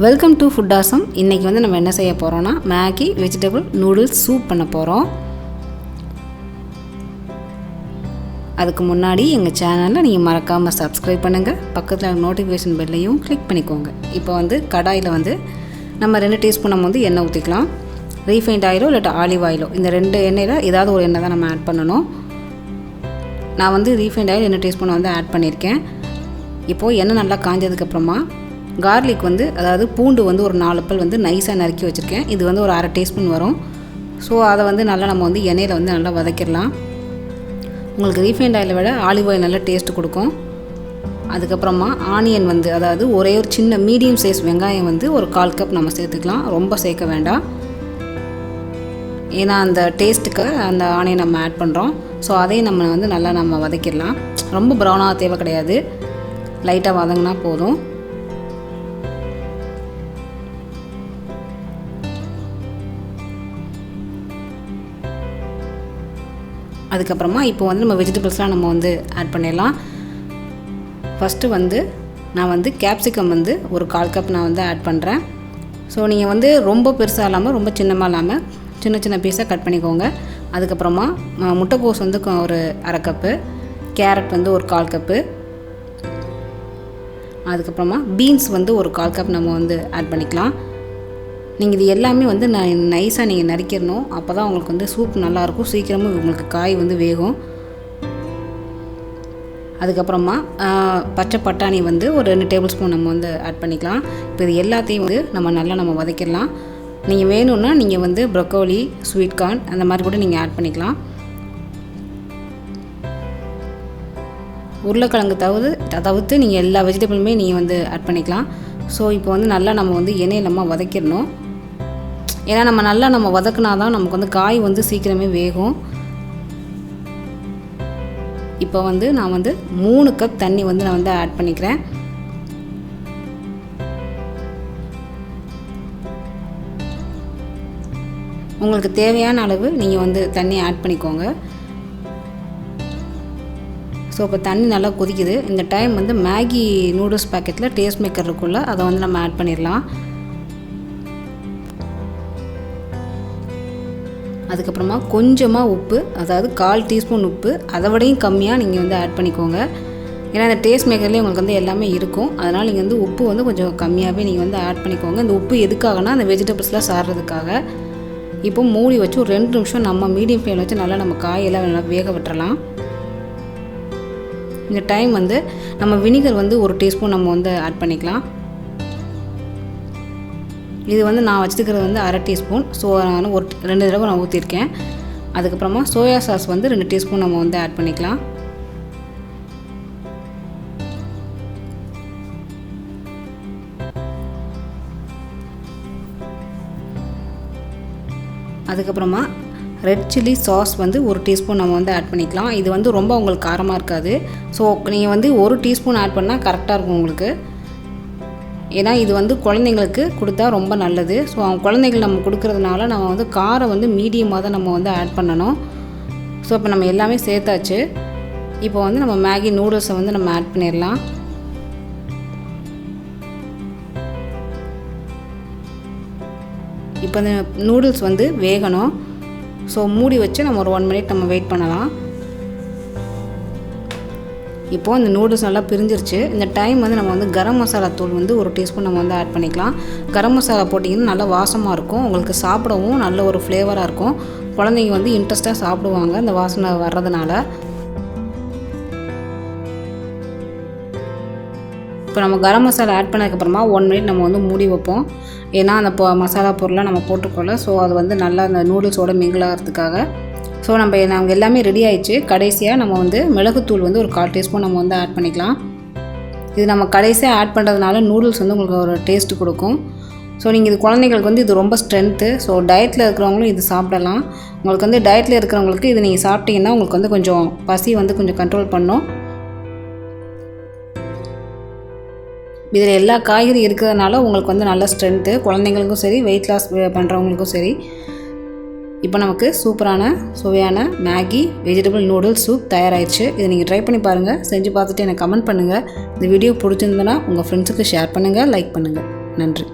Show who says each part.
Speaker 1: Welcome to food awesome. இன்றைக்கி வந்து நம்ம என்ன செய்ய போகிறோன்னா மேகி வெஜிடபிள் நூடுல்ஸ் சூப் பண்ண போகிறோம். அதுக்கு முன்னாடி எங்கள் சேனலில் நீங்கள் மறக்காமல் சப்ஸ்கிரைப் பண்ணுங்கள், பக்கத்தில் நோட்டிஃபிகேஷன் பெல்லையும் கிளிக் பண்ணிக்கோங்க. இப்போ வந்து கடாயில் வந்து நம்ம 2 டீஸ்பூன் நம்ம வந்து எண்ணெய் ஊற்றிக்கலாம். ரீஃபைண்ட் ஆயிலோ இல்லாட்டா ஆலிவ் ஆயிலோ, இந்த 2 எண்ணெயில் ஏதாவது ஒரு எண்ணெய் தான் நம்ம ஆட் பண்ணணும். நான் வந்து ரீஃபைண்ட் ஆயில் 2 டீஸ்பூன் வந்து ஆட் பண்ணியிருக்கேன். இப்போது எண்ணெய் நல்லா காஞ்சதுக்கப்புறமா கார்லிக் வந்து அதாவது பூண்டு வந்து ஒரு 4 பல் வந்து நைஸாக நறுக்கி வச்சுருக்கேன். இது வந்து ஒரு 1/2 டீஸ்பூன் வரும். ஸோ அதை வந்து நல்லா நம்ம வந்து எண்ணெயில் வந்து நல்லா வதக்கிடலாம். உங்களுக்கு ரீஃபைண்ட் ஆயிலை விட ஆலிவ் ஆயில் நல்லா டேஸ்ட்டு கொடுக்கும். அதுக்கப்புறமா ஆனியன் வந்து அதாவது ஒரே ஒரு சின்ன மீடியம் சைஸ் வெங்காயம் வந்து ஒரு 1/4 கப் நம்ம சேர்த்துக்கலாம். ரொம்ப சேர்க்க வேண்டாம், ஏன்னா அந்த டேஸ்ட்டுக்கு அந்த ஆனியன் நம்ம ஆட் பண்ணுறோம். ஸோ அதையும் நம்ம வந்து நல்லா நம்ம வதக்கிடலாம். ரொம்ப ப்ரௌனாக தேவை கிடையாது, லைட்டாக வதங்கினா போதும். அதுக்கப்புறமா இப்போ வந்து நம்ம வெஜிடபிள்ஸ்லாம் நம்ம வந்து ஆட் பண்ணிடலாம். ஃபஸ்ட்டு வந்து நான் வந்து கேப்சிகம் வந்து ஒரு 1/4 கப் நான் வந்து ஆட் பண்ணுறேன். ஸோ நீங்கள் வந்து ரொம்ப பெருசாக இல்லாமல் ரொம்ப சின்னமாக இல்லாமல் சின்ன சின்ன பீஸாக கட் பண்ணிக்கோங்க. அதுக்கப்புறமா முட்டைக்கோஸ் வந்து ஒரு 1/2 கப்பு, கேரட் வந்து ஒரு 1/4 கப்பு, அதுக்கப்புறமா பீன்ஸ் வந்து ஒரு 1/4 கப் நம்ம வந்து ஆட் பண்ணிக்கலாம். நீங்கள் இது எல்லாமே வந்து நைஸாக நீங்கள் நறுக்கிடணும். அப்போ தான் உங்களுக்கு வந்து சூப் நல்லாயிருக்கும், சீக்கிரமாக உங்களுக்கு காய் வந்து வேகும். அதுக்கப்புறமா பச்சை பட்டாணி வந்து ஒரு 2 டேபிள் ஸ்பூன் நம்ம வந்து ஆட் பண்ணிக்கலாம். இப்போ இது எல்லாத்தையும் வந்து நம்ம வதக்கிடலாம். நீங்கள் வேணும்னா நீங்கள் வந்து ப்ரொக்கோலி, ஸ்வீட் கார்ன் அந்த மாதிரி கூட நீங்கள் ஆட் பண்ணிக்கலாம். உருளைக்கிழங்கு தவிர்த்து நீங்கள் எல்லா வெஜிடபிளுமே நீங்கள் வந்து ஆட் பண்ணிக்கலாம். ஸோ இப்போ வந்து நல்லா நம்ம வந்து எண்ணெயில் நம்ம வதக்கிடணும். ஏன்னா நம்ம வதக்கினா தான் நமக்கு வந்து காய் வந்து சீக்கிரமே வேகும். இப்போ வந்து நான் வந்து 3 கப் தண்ணி வந்து நான் வந்து ஆட் பண்ணிக்கிறேன். உங்களுக்கு தேவையான அளவு நீங்கள் வந்து தண்ணி ஆட் பண்ணிக்கோங்க. ஸோ இப்போ தண்ணி நல்லா கொதிக்குது. இந்த டைம் வந்து மேகி நூடுல்ஸ் பேக்கெட்டில் டேஸ்ட் மேக்கர் இருக்குள்ள அதை வந்து நம்ம ஆட் பண்ணிடலாம். அதுக்கப்புறமா கொஞ்சமாக உப்பு, அதாவது 1/4 டீஸ்பூன் உப்பு, அதை விடையும் கம்மியாக நீங்கள் வந்து ஆட் பண்ணிக்கோங்க. ஏன்னா இந்த டேஸ்ட் மேக்கர்லேயே உங்களுக்கு வந்து எல்லாமே இருக்கும். அதனால் நீங்கள் வந்து உப்பு வந்து கொஞ்சம் கம்மியாகவே நீங்கள் வந்து ஆட் பண்ணிக்கோங்க. இந்த உப்பு எதுக்காகனா அந்த வெஜிடபிள்ஸ்லாம் சாடுறதுக்காக. இப்போ மூடி வச்சு ஒரு 2 நிமிஷம் நம்ம மீடியம் ஃப்ளேமில் வச்சு நல்லா நம்ம காயெல்லாம் நல்லா வேக விட்டுறலாம். இந்த டைம் வந்து நம்ம வினிகர் வந்து 1 டீஸ்பூன் நம்ம வந்து ஆட் பண்ணிக்கலாம். இது வந்து நான் வச்சுருக்கிறது வந்து 1/2 டீஸ்பூன். ஸோ நான் ஒரு 2 தடவை நான் ஊற்றிருக்கேன். அதுக்கப்புறமா சோயா சாஸ் வந்து 2 டீஸ்பூன் நம்ம வந்து ஆட் பண்ணிக்கலாம். அதுக்கப்புறமா ரெட் சில்லி சாஸ் வந்து 1 டீஸ்பூன் நம்ம வந்து ஆட் பண்ணிக்கலாம். இது வந்து ரொம்ப உங்களுக்கு காரமாக இருக்காது. ஸோ நீங்கள் வந்து 1 டீஸ்பூன் ஆட் பண்ணால் கரெக்டாக இருக்கும் உங்களுக்கு. ஏன்னா இது வந்து குழந்தைங்களுக்கு கொடுத்தா ரொம்ப நல்லது. ஸோ அவங்க குழந்தைகள் நம்ம கொடுக்குறதுனால நம்ம வந்து காரம் வந்து மீடியமாக தான் நம்ம வந்து ஆட் பண்ணணும். ஸோ இப்போ நம்ம எல்லாமே சேர்த்தாச்சு. இப்போ வந்து நம்ம மேகி நூடுல்ஸை வந்து நம்ம ஆட் பண்ணிடலாம். இப்போ இந்த நூடுல்ஸ் வந்து வேகணும். ஸோ மூடி வச்சு நம்ம ஒரு 1 மினிட் நம்ம வெயிட் பண்ணலாம். இப்போது இந்த நூடுல்ஸ் நல்லா பிரிஞ்சிருச்சு. இந்த டைம் வந்து நம்ம வந்து கரம் மசாலா தூள் வந்து 1 டீஸ்பூன் நம்ம வந்து ஆட் பண்ணிக்கலாம். கரம் மசாலா போட்டிங்கன்னா நல்லா வாசமாக இருக்கும், உங்களுக்கு சாப்பிடவும் நல்ல ஒரு ஃப்ளேவராக இருக்கும். குழந்தைங்க வந்து இன்ட்ரெஸ்ட்டாக சாப்பிடுவாங்க இந்த வாசனை வர்றதுனால. இப்போ நம்ம கரம் மசாலா ஆட் பண்ணதுக்கப்புறமா 1 மினிட் நம்ம வந்து மூடி வைப்போம். ஏன்னா அந்த மசாலா பொருளாக நம்ம போட்டுக்கொள்ள, ஸோ அது வந்து நல்லா அந்த நூடுல்ஸோட மிங்கிள் ஆகிறதுக்காக. ஸோ நம்ம எல்லாமே ரெடி ஆகிடுச்சு. கடைசியாக நம்ம வந்து மிளகுத்தூள் வந்து ஒரு 1/4 டீஸ்பூன் நம்ம வந்து ஆட் பண்ணிக்கலாம். இது நம்ம கடைசியாக ஆட் பண்ணுறதுனால நூடுல்ஸ் வந்து உங்களுக்கு ஒரு டேஸ்ட்டு கொடுக்கும். ஸோ நீங்கள் இது குழந்தைங்களுக்கு வந்து இது ரொம்ப ஸ்ட்ரென்த்து. ஸோ டயட்டில் இருக்கிறவங்களும் இது சாப்பிடலாம். உங்களுக்கு வந்து டயட்டில் இருக்கிறவங்களுக்கு இது நீங்கள் சாப்பிட்டீங்கன்னா உங்களுக்கு வந்து கொஞ்சம் பசி வந்து கொஞ்சம் கண்ட்ரோல் பண்ணும். இதில் எல்லா காய்கறி இருக்கிறதுனால உங்களுக்கு வந்து நல்ல ஸ்ட்ரென்த்து, குழந்தைங்களுக்கும் சரி, வெயிட் லாஸ் பண்ணுறவங்களுக்கும் சரி. இப்போ நமக்கு சூப்பரான சுவையான மேகி வெஜிடபிள் நூடுல்ஸ் சூப் தயாராகிடுச்சு. இதை நீங்கள் ட்ரை பண்ணி பாருங்கள். செஞ்சு பார்த்துட்டு எனக்கு கமெண்ட் பண்ணுங்கள். இந்த வீடியோ பிடிச்சிருந்ததுன்னா உங்கள் ஃப்ரெண்ட்ஸுக்கு ஷேர் பண்ணுங்கள், லைக் பண்ணுங்கள். நன்றி.